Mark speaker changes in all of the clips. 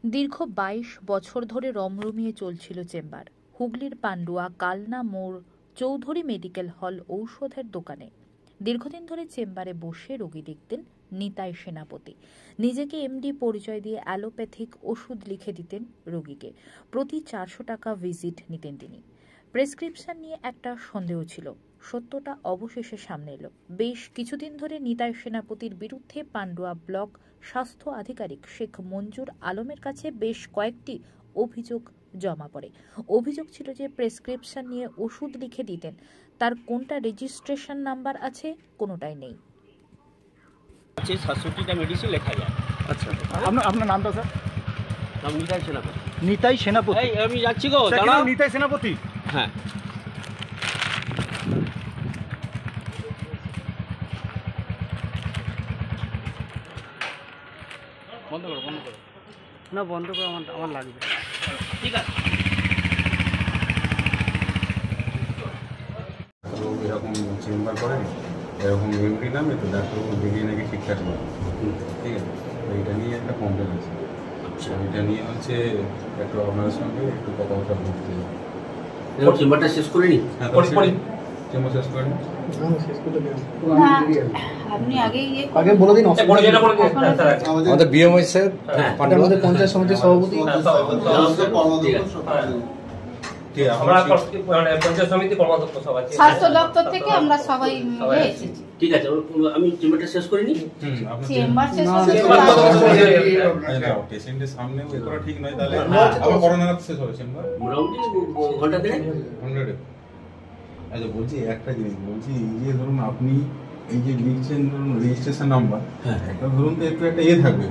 Speaker 1: দীর্ঘ ২২ বছর ধরে রমরমিয়ে চলছিল চেম্বার। হুগলির পান্ডুয়া কালনা মোড় চৌধুরী মেডিকেল হল ঔষধের দোকানে দীর্ঘদিন ধরে চেম্বারে বসে রোগী দেখতেন নিতাই সেনাপতি। নিজেকে এমডি পরিচয় দিয়ে অ্যালোপ্যাথিক ওষুধ লিখে দিতেন রোগীকে। প্রতি 400 টাকা ভিজিট নিতেন তিনি। প্রেসক্রিপশন নিয়ে একটা সন্দেহ ছিল, সত্যটা অবশেষে সামনে এলো। বেশ কিছুদিন ধরে নিতাই সেনাপতির বিরুদ্ধে পান্ডুয়া ব্লক স্বাস্থ্য আধিকারিক শেখ মঞ্জুর আলমের কাছে বেশ কয়েকটি অভিযোগ জমা পড়ে। অভিযোগ ছিল যে প্রেসক্রিপশন নিয়ে ওষুধ লিখে দিতেন, তার কোনটা রেজিস্ট্রেশন নাম্বার আছে, কোনোটাই নেই।
Speaker 2: 67টা মেডিসিন লেখা যায়।
Speaker 3: আচ্ছা, আপনার নামটা স্যার?
Speaker 2: নাম নিতাই সেনাপতি।
Speaker 3: নিতাই সেনাপতি?
Speaker 2: এই আমি যাচ্ছি গো,
Speaker 3: স্যার,
Speaker 2: দাঁড়াও।
Speaker 3: নিতাই সেনাপতি?
Speaker 2: হ্যাঁ। বন্ধ করো, বন্ধ করো।
Speaker 3: না, বন্ধ করে আমার লাগবে।
Speaker 2: ঠিক আছে।
Speaker 4: এরকম চেম্বার করেন, এরকম এমডি নামে তো ডাক্তারবাবু দেখিয়ে নাকি ঠিকঠাক নয়। ঠিক আছে, তো এটা নিয়ে একটা কমপ্লেন আছে। এটা নিয়ে হচ্ছে একটু আপনার সঙ্গে একটু কথাবার্তা বলতে চাই।
Speaker 2: চেম্বারটা শেষ করে নি?
Speaker 4: হ্যাঁ, চেম্বার শেষ করেন।
Speaker 5: আপনি
Speaker 3: আগে বলে দিন।
Speaker 6: আমাদের বিএমআই স্যার,
Speaker 3: আমাদের পঞ্চায়েত সমিতির সভাপতি।
Speaker 5: স্বাস্থ্য দপ্তর থেকে আমরা সবাই এসেছি।
Speaker 2: ঠিক আছে, আমি চেম্বারটা শেষ করে নি।
Speaker 5: চেম্বার শেষ
Speaker 4: পেশেন্টের সামনে এ করা ঠিক নয়, তাহলে আবার করোনা শেষ হবে চেম্বার
Speaker 2: মোটামুটি ঘন্টা দেড়েক।
Speaker 4: 100। আচ্ছা, বলছি একটা জিনিস, বলছি এই যে ধরুন আপনি এই যে লিখছেন ধরুন রেজিস্ট্রেশন নাম্বার, একটা ধরুন তো একটু একটা থাকবে,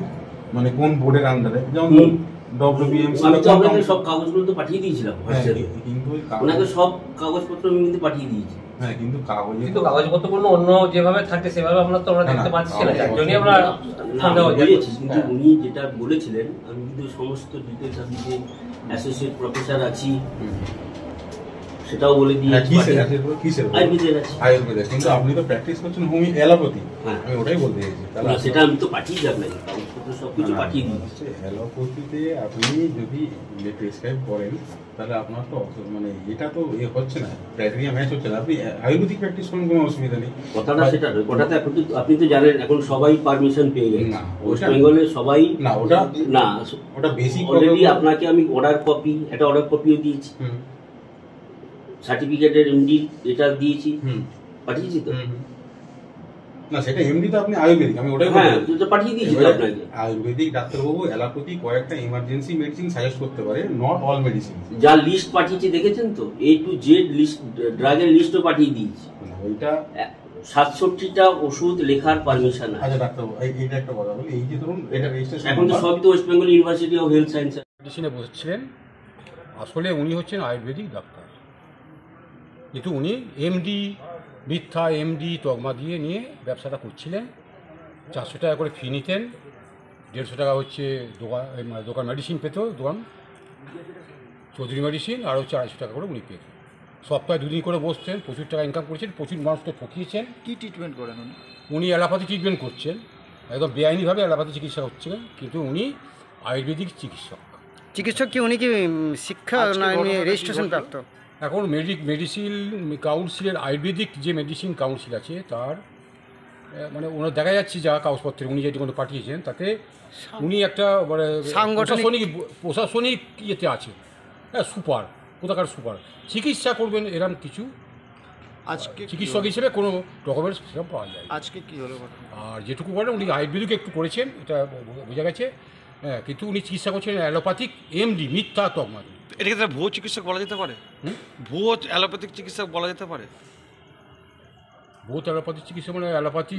Speaker 4: মানে কোন বোর্ডের আন্ডারে, যেমন ডব্লিউবিএমসি।
Speaker 2: আমি তো আপনাদের সব কাগজগুলো তো পাঠিয়ে দিয়েছিলাম,
Speaker 4: কিন্তু
Speaker 2: ওনাকে সব কাগজপত্র আমি কিন্তু পাঠিয়ে দিয়েছি।
Speaker 4: হ্যাঁ, কিন্তু
Speaker 7: কাগজপত্রগুলো অন্য যেভাবে থাকে সেভাবে আমরা তো আমরা দেখতে পাচ্ছি না, যার জন্যই আমরা
Speaker 2: বলেছি। কিন্তু উনি যেটা বলেছিলেন, আমি কিন্তু সমস্ত ডিটেলস, আমি যে অ্যাসোসিয়েট প্রফেসর আছি সেটাও বলে দিয়েছি।
Speaker 4: আয়ুর্বেদের, কিন্তু আপনি তো প্র্যাকটিস করছেন অ্যালোপ্যাথি। আমি ওটাই বলতে চাইছি।
Speaker 2: সেটা আমি তো পাঠিয়েছি আপনাকে, কাগজপত্র সবকিছু পাঠিয়ে দিয়েছি।
Speaker 4: অ্যালোপ্যাথিতে আপনি যদি প্রেসক্রাইব করেন তাহলে আপনার তো মানে এটা তো হচ্ছে না, ক্রাইটেরিয়া ম্যাচ হচ্ছে না। আপনি আয়ুর্বেদিক প্র্যাকটিস করেন, কোনো অসুবিধা নেই।
Speaker 2: কথাটা সেটা নয়, কথাটা আপনি তো জানেন এখন সবাই পারমিশন পেয়ে গেছে না, ওয়েস্ট বেঙ্গলে সবাই
Speaker 4: না। ওটা
Speaker 2: না,
Speaker 4: ওটা বেসিক।
Speaker 2: অলরেডি আপনাকে আমি অর্ডার কপি, একটা অর্ডার কপিও দিয়েছি, সার্টিফিকেটের এমডি এটা দিয়েছি, পাঠিয়েছি তো।
Speaker 4: না, সেটা এমডি তো আপনি আয়ুর্বেদিক, আমি ওটাই
Speaker 2: পাঠিয়ে দিয়েছি আপনাকে।
Speaker 4: আয়ুর্বেদিক ডাক্তারবাবু অ্যালোপ্যাথি কয়েকটা ইমার্জেন্সি মেডিসিন সাজেস্ট করতে পারে, নট অল মেডিসিন।
Speaker 2: যা লিস্ট পাঠিয়েছি দেখেছেন তো, A to Z লিস্ট, ড্রাগের লিস্টও পাঠিয়ে দিয়েছি।
Speaker 4: ওইটা
Speaker 2: 67টা ওষুধ লেখার পারমিশন আছে।
Speaker 4: আচ্ছা ডাক্তারবাবু, এইটা একটা কথা বলি, এই যে ধরুন এটা রেজিস্ট্রেশন
Speaker 2: এখন তো সবই তো West Bengal University of Health Science
Speaker 6: মেডিসিনে বসছিলেন। আসলে উনি হচ্ছেন আয়ুর্বেদিক ডাক্তার, কিন্তু উনি এমডি, মিথ্যা এমডি তকমা দিয়ে নিয়ে ব্যবসাটা করছিলেন। 400 টাকা করে ফি নিতেন, 150 টাকা হচ্ছে দোকান মেডিসিন পেত, দোকান চৌধুরী মেডিসিন, আর হচ্ছে 250 টাকা করে উনি পেতেন। সপ্তাহে 2 দিন করে বসতেন, প্রচুর টাকা ইনকাম করেছেন, প্রচুর মানুষকে ঠকিয়েছেন।
Speaker 3: কী ট্রিটমেন্ট করেন উনি?
Speaker 6: উনি অ্যালোপ্যাথি ট্রিটমেন্ট করছেন, একদম বেআইনিভাবে অ্যালোপ্যাথি চিকিৎসা হচ্ছিলেন, কিন্তু উনি আয়ুর্বেদিক চিকিৎসক।
Speaker 3: চিকিৎসক কি উনি কি শিক্ষা না রেজিস্ট্রেশন প্রাপ্ত?
Speaker 6: এখন মেডিসিন কাউন্সিলের, আয়ুর্বেদিক যে মেডিসিন কাউন্সিল আছে তার মানে ওনার দেখা যাচ্ছে যা কাগজপত্রে উনি যেটা পাঠিয়েছেন তাতে উনি একটা মানে প্রশাসনিক ইয়েতে আছে। হ্যাঁ, সুপার, কোথাকার সুপার, চিকিৎসা করবেন এরকম কিছু
Speaker 3: আজকে
Speaker 6: চিকিৎসক হিসেবে কোনো ডকুমেন্টস সেরকম পাওয়া যায়।
Speaker 3: আজকে কি হলো?
Speaker 6: আর যেটুকু বলেন উনি আয়ুর্বেদিক একটু করেছেন, এটা বোঝা গেছে। হ্যাঁ, কিন্তু উনি চিকিৎসা করছেন অ্যালোপ্যাথিক এমডি, মিথ্যা তকমা।
Speaker 8: এটাকে ভুয়ো চিকিৎসক বলা যেতে পারে? ভুয়ো অ্যালোপ্যাথিক চিকিৎসক বলা যেতে পারে?
Speaker 6: ভুয়ো অ্যালোপ্যাথিক চিকিৎসা মানে অ্যালোপ্যাথি